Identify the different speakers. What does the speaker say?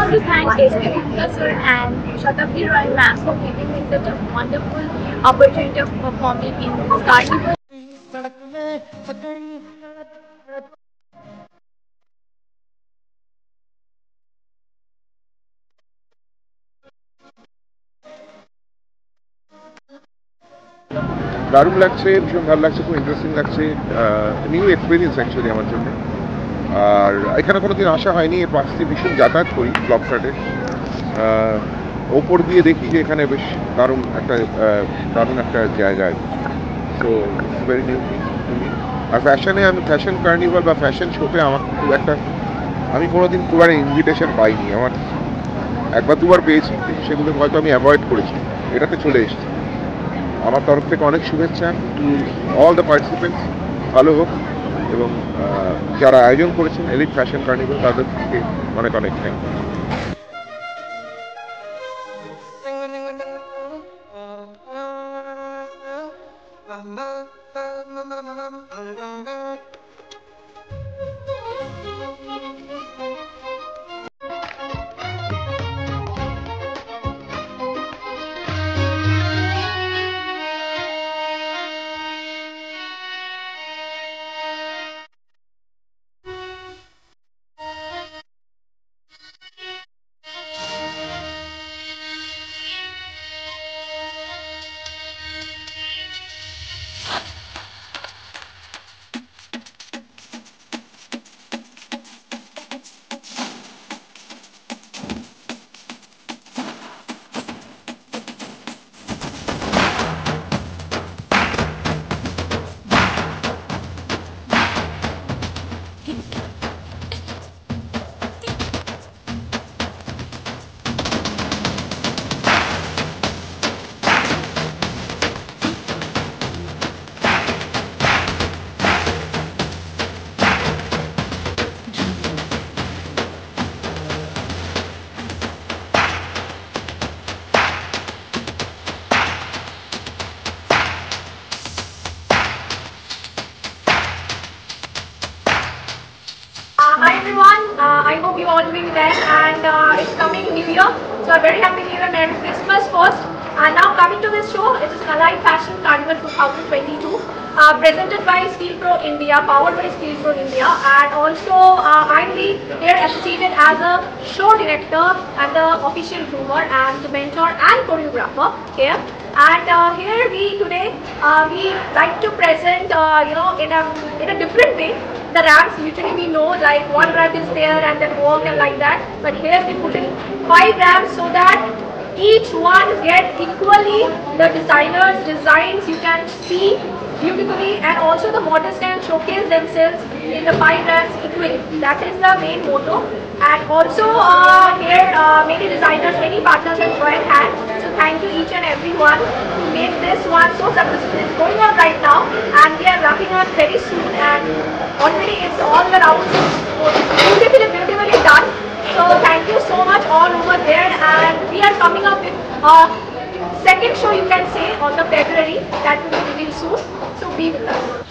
Speaker 1: want to thank S.K. Gupta sir and Shatabdi Roy ma'am for giving me such a wonderful opportunity of performing in this carnival.
Speaker 2: দারুণ লাগছে, ভীষণ ভালো লাগছে, খুব interesting লাগছে, new experience actually আমার জন্য। আর এখানে কোনো দিন আসা হয়নি, এর পাশ দিয়ে ভীষণ যাতায়াত করি ব্লকঘাটে। ওপর দিয়ে দেখি যে এখানে বেশ দারুণ একটা জায়গা। So it's very new thing to me. আর ফ্যাশনে আমি ফ্যাশন কার্নিভাল বা ফ্যাশন শোতে আমার খুব একটা, আমি কোনোদিন খুব একটা ইনভিটেশন পাইনি। আমার একবার দুবার পেয়েছি, সেগুলো হয়তো আমি অ্যাভয়েড করেছি, এটাতে চলে এসেছি। আমার তরফ থেকে অনেক শুভেচ্ছা টু অল দ্য পার্টিসিপেন্টস, ভালো হোক। এবং যারা আয়োজন করেছেন এলিট ফ্যাশন কার্নিভাল, তাদের থেকে অনেক অনেক thank you.
Speaker 1: Hi everyone, I hope you all doing well, and it's coming New Year, so a very happy New Year, Merry Christmas first. And now coming to this show, it is Allied Fashion Carnival 2022, presented by Steel Pro India, powered by Steel Pro India, and also I'm here associated as a show director and the official groomer and the mentor and choreographer here. And here we today we like to present in a different way. The ramps usually we know like one ramp is there and then walk and like that, but here we put in 5 ramps so that each one get equally the designer's designs you can see beautifully, and also the models can showcase themselves in the 5 ramps equally. That is the main motto. And also here many designers, many partners have joined hands. So thank you each and everyone to make this one so successful. It's going on right now and we are wrapping up very soon, and already it's all around beautifully done. So thank you so much all over there, and we are coming up with second show you can say on the February that will be revealed soon. So be with us.